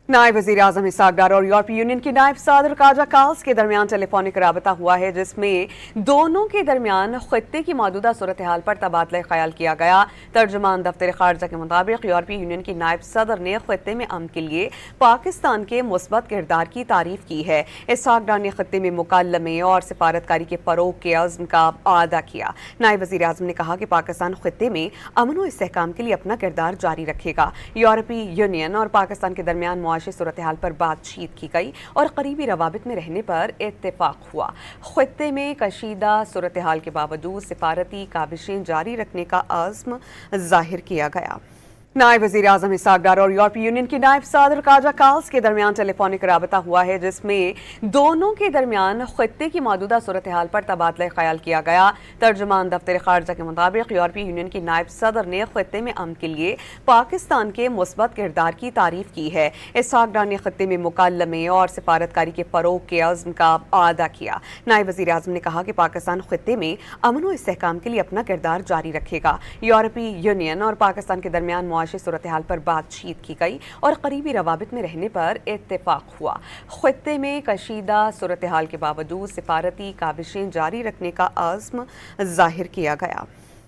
नायब वज़ीर आज़म इसहाक डार और यूरोपीय यूनियन की नायब सदर काजा काल्स के दरमियान टेलीफोनिक राबता हुआ है, जिसमें दोनों के दरमियान खित्ते की मौजूदा सूरत हाल पर तबादला ख्याल किया गया। तर्जुमान दफ्तर खारजा के मुताबिक यूरोपीय यूनियन की नायब सदर ने खित्ते में अमन के लिए पाकिस्तान के मुस्बत किरदार की तारीफ की है। इसहाक डार ने खित्ते में मुकालमे और सिफारतकारी के फरोग के अज़्म का आदा किया। नायब वज़ीर आज़म ने कहा कि पाकिस्तान खित्ते में अमन और इस्तेहकाम के लिए अपना किरदार जारी रखेगा। यूरोपीय यूनियन और पाकिस्तान के दरमियान मुआशी सूरत हाल पर बातचीत की गई और करीबी रवाबित में रहने पर इत्तेफाक हुआ। खित्ते में कशीदा सूरत हाल के बावजूद सिफारती काबिशें जारी रखने का अज़्म जाहिर किया गया। नायब वज़ीर आज़म इसहाक डार और यूरोपीय यूनियन की नायब सदर काजा काल्स के दरमियान टेलीफोनिक राबता हुआ है, जिसमें दोनों के दरमियान खित्ते की मौजूदा सूरत हाल पर तबादला ख्याल किया गया। तर्जुमान दफ्तर खारजा के मुताबिक यूरोपीय यूनियन की नायब सदर ने खित्ते में अमन के लिए पाकिस्तान के मुस्बत किरदार की तारीफ की है। इसहाक डार ने खित्ते में मुकालमे और सिफारतकारी के फरोग के अज़्म का आदा किया। नायब वज़ीर आज़म ने कहा कि पाकिस्तान खित्ते में अमन और इस्तेहकाम के लिए अपना किरदार जारी रखेगा। यूरोपीय यूनियन और पाकिस्तान के दरमियान सूरत हाल पर बातचीत की गई और करीबी रवाबित में रहने पर इत्तेफाक हुआ। खित्ते में कशीदा सूरत हाल के बावजूद सिफारती काबिशें जारी रखने का अज़्म जाहिर किया गया।